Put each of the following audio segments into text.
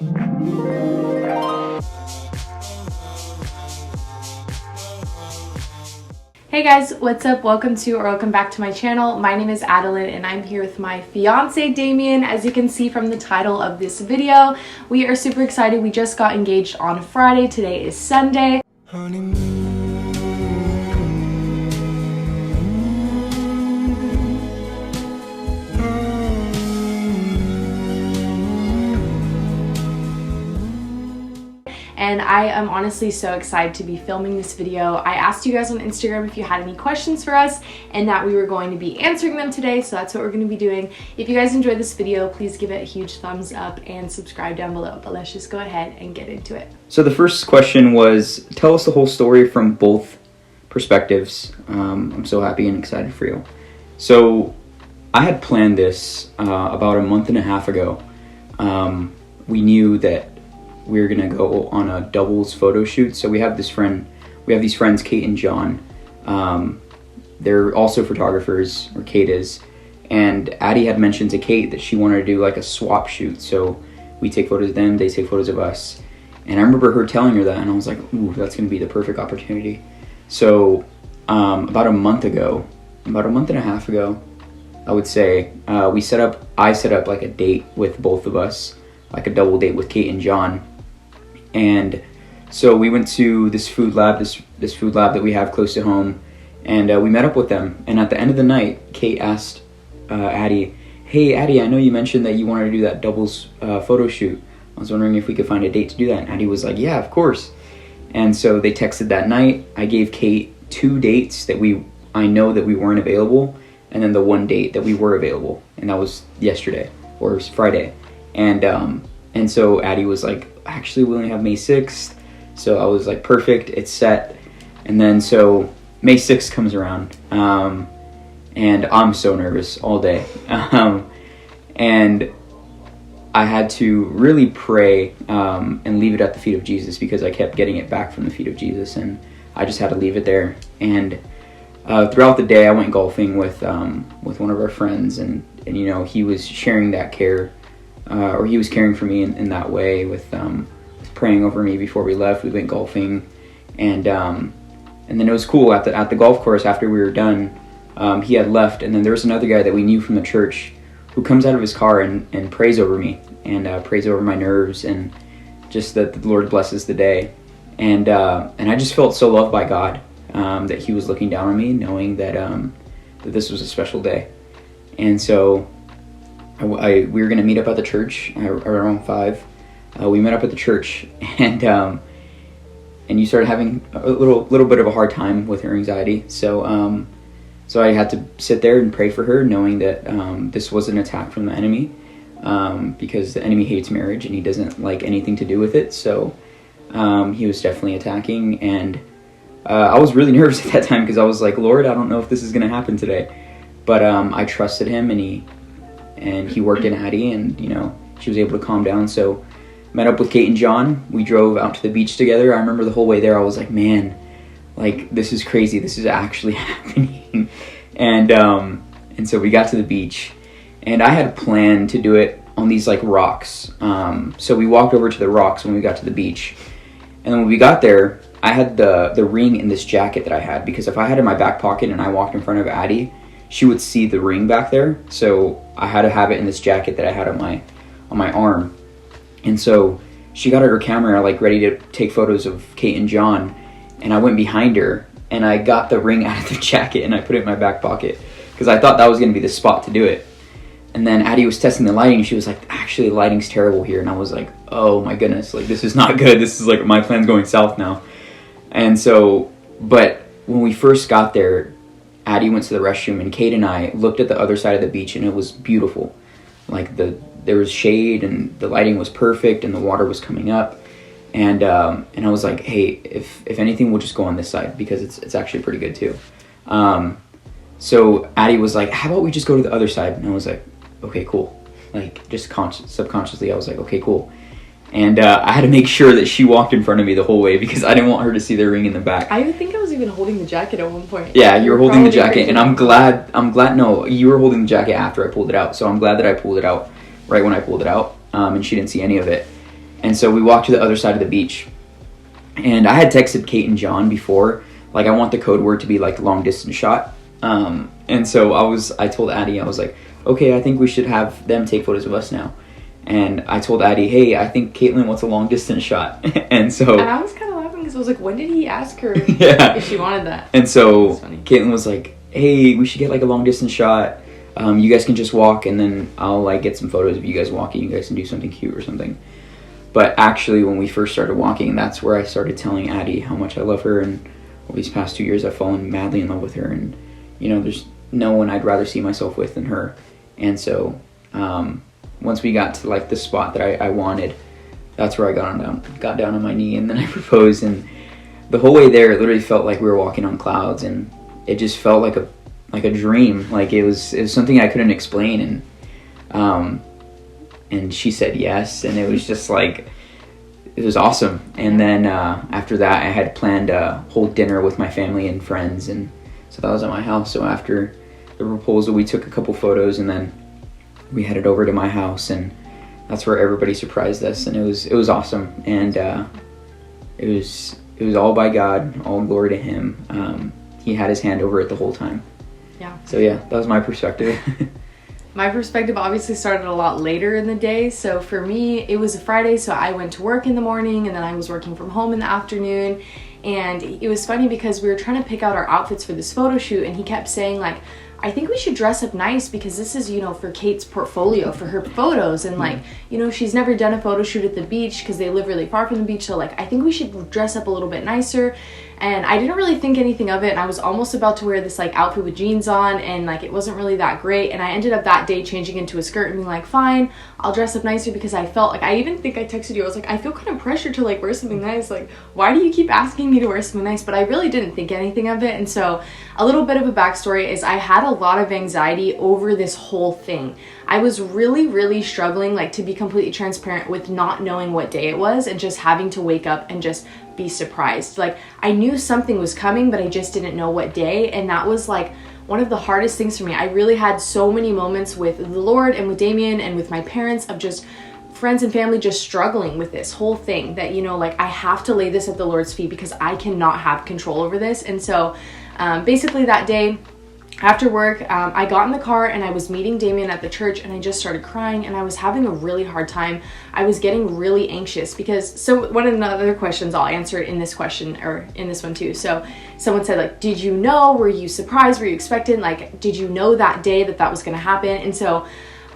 Hey guys, what's up? Welcome back to my channel. My name is Adeline and I'm here with my fiance Damian. As you can see from the title of this video, we are super excited. We just got engaged on Friday. Today is Sunday. And I am honestly so excited to be filming this video. I asked you guys on Instagram if you had any questions for us and that we were going to be answering them today, so that's what we're going to be doing. If you guys enjoyed this video, please give it a huge thumbs up and subscribe down below. But let's just go ahead and get into it. So the first question was, tell us the whole story from both perspectives. I'm so happy and excited for you. So I had planned this about a month and a half ago. We knew that we were gonna go on a doubles photo shoot. So we have these friends, Kate and John. They're also photographers, or Kate is. And Addie had mentioned to Kate that she wanted to do like a swap shoot. So we take photos of them, they take photos of us. And I remember her telling her that, and I was like, ooh, that's gonna be the perfect opportunity. So about a month and a half ago, I would say, I set up like a date with both of us, like a double date with Kate and John. And so we went to this food lab that we have close to home, and we met up with them. And at the end of the night, Kate asked Addie, hey Addie, I know you mentioned that you wanted to do that doubles photo shoot. I was wondering if we could find a date to do that. And Addie was like, yeah, of course. And so they texted that night. I gave Kate 2 dates that I know that we weren't available, and then the 1 date that we were available, and that was yesterday, or Friday. And so Addie was like, actually we only have May 6th. So I was like, perfect, it's set. And then so May 6th comes around, and I'm so nervous all day. And I had to really pray and leave it at the feet of Jesus, because I kept getting it back from the feet of Jesus, and I just had to leave it there. And throughout the day I went golfing with one of our friends, and you know, he was sharing that care, or he was caring for me in that way with praying over me before we left. We went golfing, and then it was cool at the golf course. After we were done, he had left, and then there was another guy that we knew from the church who comes out of his car and prays over me, and prays over my nerves, and just that the Lord blesses the day. And I just felt so loved by God, that he was looking down on me, knowing that this was a special day. And so we were going to meet up at the church around 5. We met up at the church, and you started having a little bit of a hard time with her anxiety. So I had to sit there and pray for her, knowing that this was an attack from the enemy, because the enemy hates marriage and he doesn't like anything to do with it. So he was definitely attacking, and I was really nervous at that time, because I was like, Lord, I don't know if this is going to happen today. But I trusted him, and he worked in Addie, and you know, she was able to calm down. So met up with Kate and John. We drove out to the beach together. I remember the whole way there I was like, man, like this is crazy, this is actually happening. And so we got to the beach, and I had planned to do it on these like rocks. So we walked over to the rocks when we got to the beach, and then when we got there, I had the ring in this jacket that I had, because if I had it in my back pocket and I walked in front of Addie, she would see the ring back there. So I had to have it in this jacket that I had on my arm. And so she got out her camera, like ready to take photos of Kate and John, and I went behind her and I got the ring out of the jacket and I put it in my back pocket, because I thought that was going to be the spot to do it. And then Addie was testing the lighting, and she was like, actually the lighting's terrible here. And I was like, oh my goodness, like this is not good. This is like my plan's going south now. And so, but when we first got there, Addie went to the restroom, and Kate and I looked at the other side of the beach, and it was beautiful. Like there was shade, and the lighting was perfect, and the water was coming up. And I was like, hey, if anything, we'll just go on this side, because it's actually pretty good too. So Addie was like, how about we just go to the other side? And I was like, okay, cool. Like just subconsciously, I was like, okay, cool. And I had to make sure that she walked in front of me the whole way, because I didn't want her to see the ring in the back. I think I was even holding the jacket at one point. Yeah, you were holding the jacket, and I'm glad, no, you were holding the jacket after I pulled it out. So I'm glad that I pulled it out right when I pulled it out, and she didn't see any of it. And so we walked to the other side of the beach. And I had texted Kate and John before, like, I want the code word to be like long distance shot. And so I told Addie, I was like, okay, I think we should have them take photos of us now. And I told Addie, hey, I think Caitlin wants a long distance shot. And I was kind of laughing because I was like, when did he ask her yeah. if she wanted that? And so Caitlin was like, hey, we should get like a long distance shot. You guys can just walk, and then I'll like get some photos of you guys walking. You guys can do something cute or something. But actually, when we first started walking, that's where I started telling Addie how much I love her, and all these past 2 years I've fallen madly in love with her, and you know, there's no one I'd rather see myself with than her. And so once we got to like the spot that I wanted, that's where I got down on my knee, and then I proposed. And the whole way there, it literally felt like we were walking on clouds, and it just felt like a dream. Like it was something I couldn't explain. And she said yes, and it was just like, it was awesome. And then after that, I had planned a whole dinner with my family and friends, and so that was at my house. So after the proposal, we took a couple photos, and then we headed over to my house, and that's where everybody surprised us, and it was awesome. And it was all by God, all glory to Him. He had His hand over it the whole time. Yeah. So yeah, that was my perspective. My perspective obviously started a lot later in the day. So for me, it was a Friday, so I went to work in the morning, and then I was working from home in the afternoon. And it was funny because we were trying to pick out our outfits for this photo shoot, and he kept saying like, I think we should dress up nice because this is, you know, for Kate's portfolio, for her photos. And like, you know, she's never done a photo shoot at the beach because they live really far from the beach. So like, I think we should dress up a little bit nicer. And I didn't really think anything of it. And I was almost about to wear this like outfit with jeans on, and like it wasn't really that great. And I ended up that day changing into a skirt and being like, fine, I'll dress up nicer, because I felt like, I even think I texted you, I was like, I feel kind of pressured to like wear something nice. Like, why do you keep asking me to wear something nice? But I really didn't think anything of it. And so a little bit of a backstory is I had a lot of anxiety over this whole thing. I was really, really struggling, like, to be completely transparent, with not knowing what day it was and just having to wake up and just be surprised. Like, I knew something was coming, but I just didn't know what day. And that was like one of the hardest things for me. I really had so many moments with the Lord and with Damian and with my parents of just friends and family just struggling with this whole thing, that, you know, like, I have to lay this at the Lord's feet because I cannot have control over this. And so basically that day after work, I got in the car and I was meeting Damian at the church, and I just started crying, and I was having a really hard time. I was getting really anxious because, so one of the other questions, I'll answer it in this question, or in this one too. So someone said like, did you know, were you surprised, were you expectant? Like, did you know that day that was going to happen? And so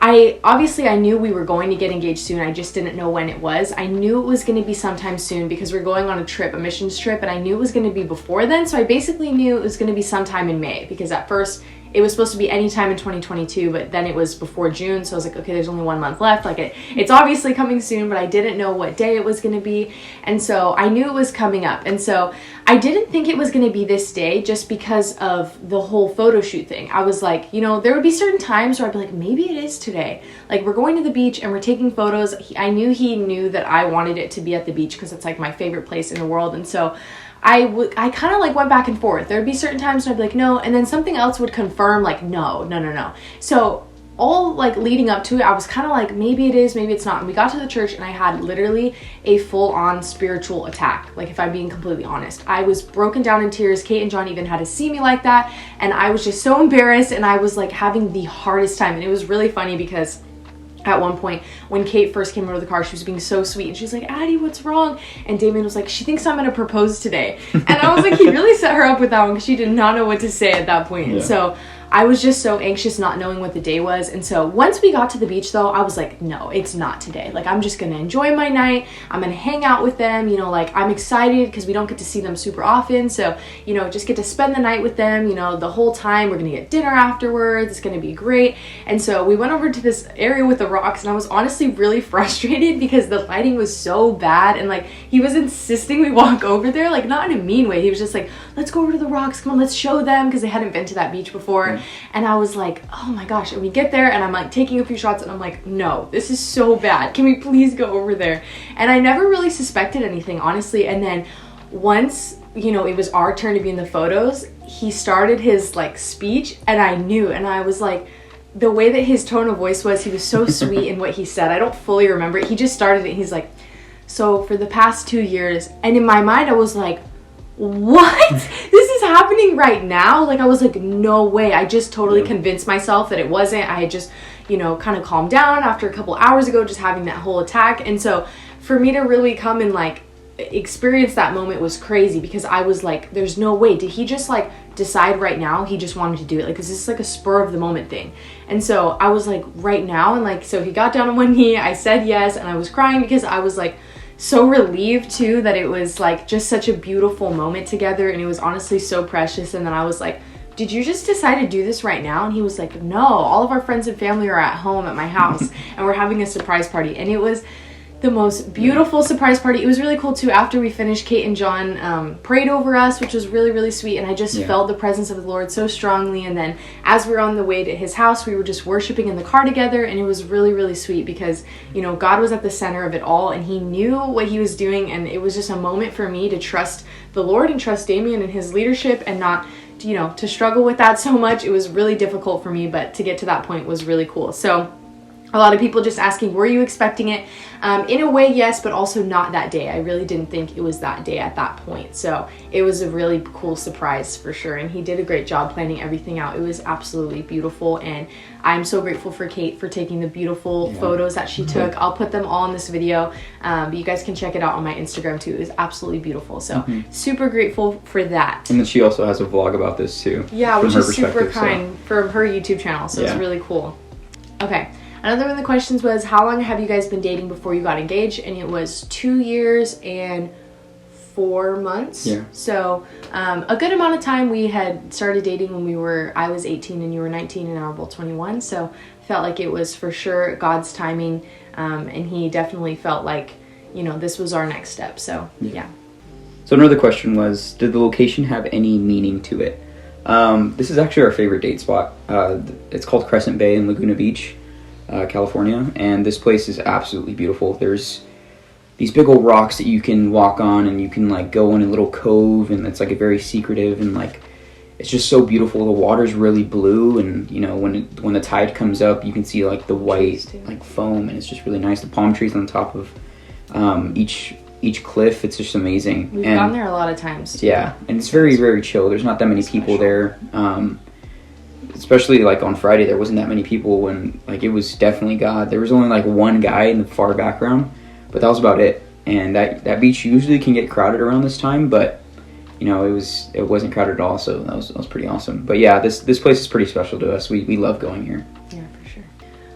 I knew we were going to get engaged soon. I just didn't know when it was. I knew it was going to be sometime soon because we're going on a trip, a missions trip, and I knew it was going to be before then. So I basically knew it was going to be sometime in May, because at first it was supposed to be any time in 2022, but then it was before June. So I was like, okay, there's only 1 month left. Like it's obviously coming soon, but I didn't know what day it was going to be. And so I knew it was coming up. And so I didn't think it was going to be this day just because of the whole photo shoot thing. I was like, you know, there would be certain times where I'd be like, maybe it is today. Like, we're going to the beach and we're taking photos. I knew he knew that I wanted it to be at the beach because it's like my favorite place in the world. And so I kind of like went back and forth. There'd be certain times when I'd be like, no, and then something else would confirm like, no. So all like leading up to it, I was kind of like, maybe it is, maybe it's not. And we got to the church and I had literally a full-on spiritual attack. Like, if I'm being completely honest, I was broken down in tears. Kate and John even had to see me like that. And I was just so embarrassed, and I was like having the hardest time. And it was really funny because at one point, when Kate first came over to the car, she was being so sweet, and she was like, Addie, what's wrong? And Damian was like, she thinks I'm gonna propose today. And I was like, he really set her up with that one, because she did not know what to say at that point. Yeah. And so I was just so anxious, not knowing what the day was. And so once we got to the beach though, I was like, no, it's not today. Like, I'm just gonna enjoy my night. I'm gonna hang out with them. You know, like, I'm excited because we don't get to see them super often. So, you know, just get to spend the night with them, you know, the whole time. We're gonna get dinner afterwards. It's gonna be great. And so we went over to this area with the rocks, and I was honestly really frustrated because the lighting was so bad. And like, he was insisting we walk over there, like, not in a mean way. He was just like, let's go over to the rocks. Come on, let's show them, because they hadn't been to that beach before. And I was like, oh my gosh. And we get there and I'm like taking a few shots, and I'm like, no, this is so bad. Can we please go over there? And I never really suspected anything, honestly. And then once, you know, it was our turn to be in the photos, he started his like speech, and I knew, and I was like, the way that his tone of voice was, he was so sweet in what he said. I don't fully remember it. He just started it. He's like, So for the past 2 years, and in my mind I was like, what? This is happening right now? Like, I was like, no way. I just totally convinced myself that it wasn't. I had just, you know, kind of calmed down after a couple hours ago, just having that whole attack. And so for me to really come and like experience that moment was crazy, because I was like, there's no way. Did he just like decide right now he just wanted to do it? Like, is this like a spur of the moment thing? And so I was like, right now. And like, so he got down on one knee, I said yes, and I was crying because I was like so relieved too that it was like just such a beautiful moment together, and it was honestly so precious. And then I was like, did you just decide to do this right now? And he was like, no, all of our friends and family are at home at my house and we're having a surprise party. And it was the most beautiful surprise party. It was really cool too. After we finished, Kate and John prayed over us, which was really, really sweet. And I just felt the presence of the Lord so strongly. And then as we were on the way to his house, we were just worshiping in the car together. And it was really, really sweet because, you know, God was at the center of it all and he knew what he was doing. And it was just a moment for me to trust the Lord and trust Damian and his leadership, and not, you know, to struggle with that so much. It was really difficult for me, but to get to that point was really cool. So a lot of people just asking, were you expecting it? In a way, yes, but also not that day. I really didn't think it was that day at that point. So it was a really cool surprise for sure. And he did a great job planning everything out. It was absolutely beautiful. And I'm so grateful for Kate for taking the beautiful photos that she took. I'll put them all in this video, but you guys can check it out on my Instagram too. It was absolutely beautiful. So super grateful for that. And then she also has a vlog about this too. Yeah, which is super kind from her YouTube channel. So it's really cool. Okay. Another one of the questions was, how long have you guys been dating before you got engaged? And it was 2 years and 4 months. Yeah. So a good amount of time. We had started dating when I was 18 and you were 19, and now we're both 21. So I felt like it was for sure God's timing. And he definitely felt like, you know, this was our next step. So yeah. So another question was, did the location have any meaning to it? This is actually our favorite date spot. It's called Crescent Bay in Laguna Beach, California, and this place is absolutely beautiful. There's these big old rocks that you can walk on, and you can like go in a little cove, and it's like a very secretive, and like it's just so beautiful. The water's really blue, and you know, when the tide comes up, you can see like the white like foam, and it's just really nice. The palm trees on top of each cliff, it's just amazing. We've gone there a lot of times too. Yeah, and it's very, very chill. There's not that many people there. Especially like on Friday, there wasn't that many people, when like it was definitely God. There was only like one guy in the far background, but that was about it. And that beach usually can get crowded around this time, but you know, it wasn't crowded at all, so that was pretty awesome. But yeah, this place is pretty special to us. We love going here. Yeah, for sure.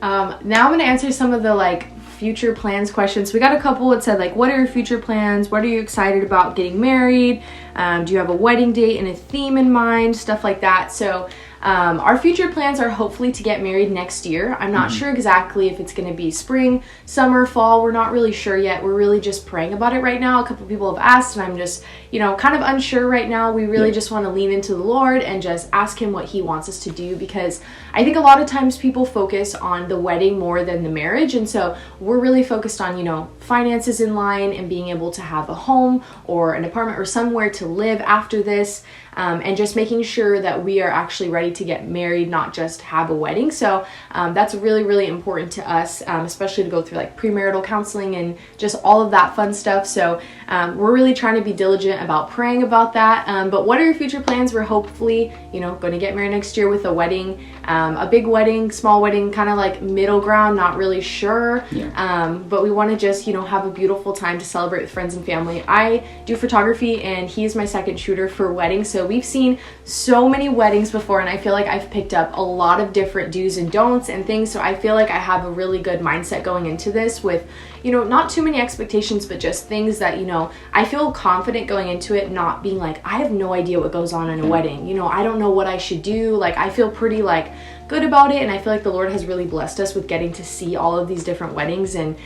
Now I'm gonna answer some of the like future plans questions. We got a couple that said like, what are your future plans? What are you excited about getting married? Do you have a wedding date and a theme in mind? Stuff like that. So our future plans are hopefully to get married next year. I'm not sure exactly if it's going to be spring, summer, fall. We're not really sure yet. We're really just praying about it right now. A couple people have asked, and I'm just, you know, kind of unsure right now. We really just want to lean into the Lord and just ask him what he wants us to do, because I think a lot of times people focus on the wedding more than the marriage. And so we're really focused on, you know, finances in line and being able to have a home or an apartment or somewhere to live after this. And just making sure that we are actually ready to get married, not just have a wedding. So that's really, really important to us, especially to go through like premarital counseling and just all of that fun stuff. So we're really trying to be diligent about praying about that. But what are your future plans? We're hopefully, you know, going to get married next year with a wedding, a big wedding, small wedding, kind of like middle ground, not really sure. But we want to just, you know, have a beautiful time to celebrate with friends and family. I do photography, and he's my second shooter for weddings. So we've seen so many weddings before, and I feel like I've picked up a lot of different do's and don'ts and things. So I feel like I have a really good mindset going into this with, you know, not too many expectations, but just things that, you know, I feel confident going into it, not being like, I have no idea what goes on in a wedding. You know, I don't know what I should do. Like, I feel pretty like good about it, and I feel like the Lord has really blessed us with getting to see all of these different weddings, and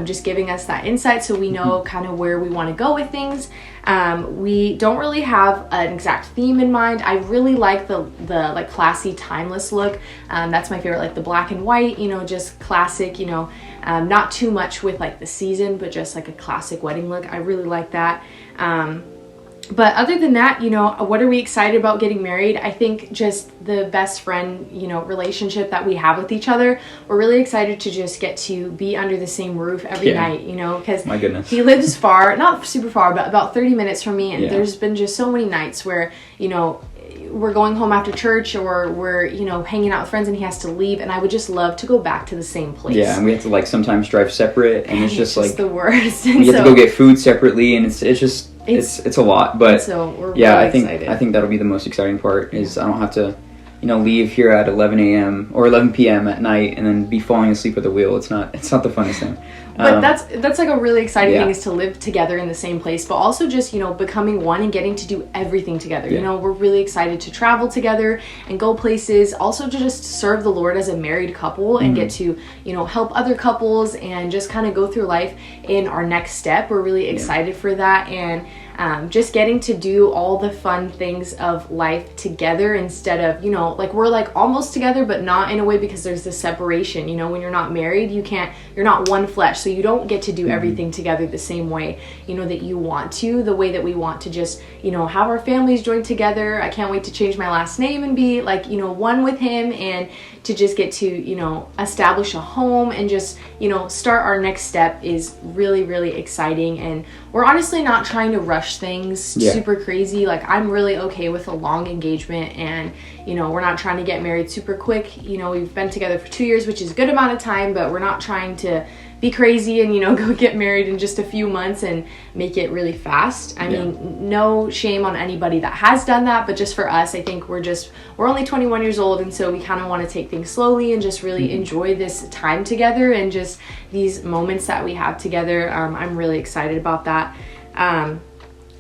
just giving us that insight so we know kind of where we want to go with things. We don't really have an exact theme in mind. I really like the like classy, timeless look. That's my favorite, like the black and white, you know, just classic, you know, not too much with like the season, but just like a classic wedding look. I really like that. But other than that, you know, what are we excited about getting married? I think just the best friend, you know, relationship that we have with each other. We're really excited to just get to be under the same roof every night, you know, because my goodness, he lives far, not super far, but about 30 minutes from me. And there's been just so many nights where, you know, we're going home after church or we're, you know, hanging out with friends and he has to leave, and I would just love to go back to the same place. Yeah, and we have to like sometimes drive separate, and it's just like the worst. We have to go get food separately, and it's just it's a lot. But so we're yeah, really excited. I think that'll be the most exciting part is I don't have to, you know, leave here at 11 a.m. or 11 p.m. at night and then be falling asleep at the wheel. It's not the funnest thing. But that's like a really exciting thing, is to live together in the same place, but also just, you know, becoming one and getting to do everything together. You know, we're really excited to travel together and go places, also to just serve the Lord as a married couple and get to, you know, help other couples and just kind of go through life in our next step. We're really excited for that, and just getting to do all the fun things of life together instead of, you know, like we're like almost together but not in a way, because there's this separation. You know, when you're not married, you're not one flesh, so you don't get to do everything together the same way, you know, that you want to, the way that we want to just, you know, have our families join together. I can't wait to change my last name and be like, you know, one with him, and to just get to, you know, establish a home and just, you know, start our next step is really, really exciting. And we're honestly not trying to rush things super crazy. Like, I'm really okay with a long engagement, and, you know, we're not trying to get married super quick. You know, we've been together for 2 years, which is a good amount of time, but we're not trying to be crazy and, you know, go get married in just a few months and make it really fast. I mean, no shame on anybody that has done that, but just for us, I think we're only 21 years old, and so we kind of want to take things slowly and just really enjoy this time together and just these moments that we have together. I'm really excited about that.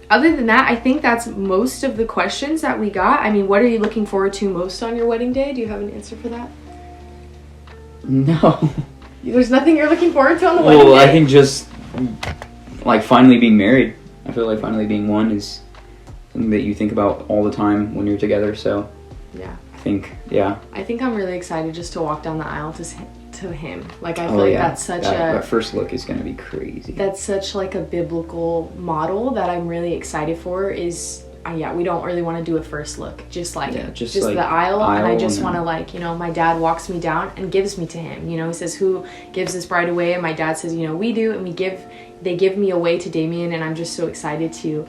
Other than that, I think that's most of the questions that we got. I mean, what are you looking forward to most on your wedding day? Do you have an answer for that? No. There's nothing you're looking forward to on the wedding day? Well, I think just like finally being married. I feel like finally being one is something that you think about all the time when you're together. So yeah, I think I'm really excited just to walk down the aisle to him. Like, I feel like that's such that first look is gonna be crazy. That's such like a biblical model that I'm really excited for. Is we don't really want to do a first look, just like like the aisle, and I just want to, like, you know, my dad walks me down and gives me to him. You know, he says, "Who gives this bride away?" And my dad says, "You know, we do," and they give me away to Damian, and I'm just so excited to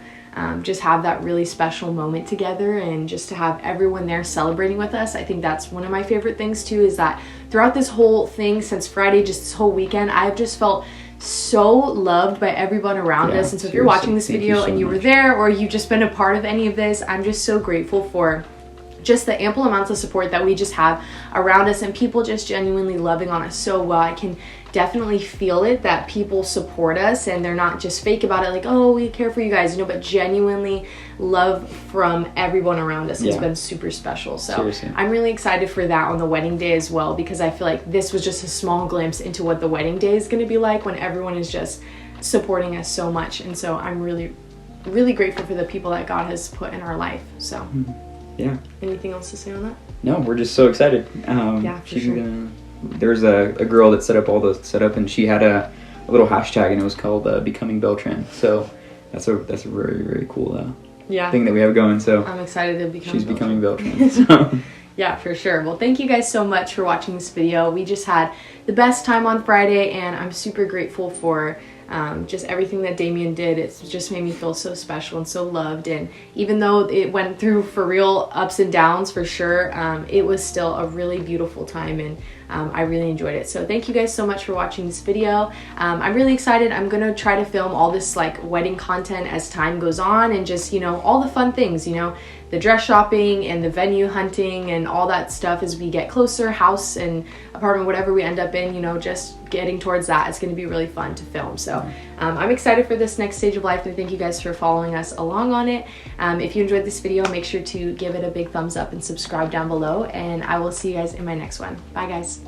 just have that really special moment together and just to have everyone there celebrating with us. I think that's one of my favorite things too, is that throughout this whole thing, since Friday, just this whole weekend, I've just felt so loved by everyone around us. And so if you're watching this video and you were there, or you've just been a part of any of this, I'm just so grateful for just the ample amounts of support that we just have around us, and people just genuinely loving on us so well. I can definitely feel it, that people support us and they're not just fake about it, like, oh, we care for you guys, you know, but genuinely love from everyone around us. It's been super special. So seriously, I'm really excited for that on the wedding day as well, because I feel like this was just a small glimpse into what the wedding day is going to be like when everyone is just supporting us so much. And so I'm really, really grateful for the people that God has put in our life. So yeah. Anything else to say on that? No, we're just so excited. There's a girl that set up all the setup, and she had a little hashtag, and it was called Becoming Beltran. So that's a very, very cool thing that we have going. So I'm excited to become. She's becoming Beltran. So. Yeah, for sure. Well, thank you guys so much for watching this video. We just had the best time on Friday, and I'm super grateful for just everything that Damian did. It's just made me feel so special and so loved. And even though it went through for real ups and downs for sure, it was still a really beautiful time, and I really enjoyed it. So thank you guys so much for watching this video. I'm really excited. I'm gonna try to film all this like wedding content as time goes on, and just, you know, all the fun things, you know, the dress shopping and the venue hunting and all that stuff as we get closer, house and apartment, whatever we end up in, you know, just getting towards that. It's going to be really fun to film. So I'm excited for this next stage of life, and thank you guys for following us along on it. If you enjoyed this video, make sure to give it a big thumbs up and subscribe down below, and I will see you guys in my next one. Bye guys.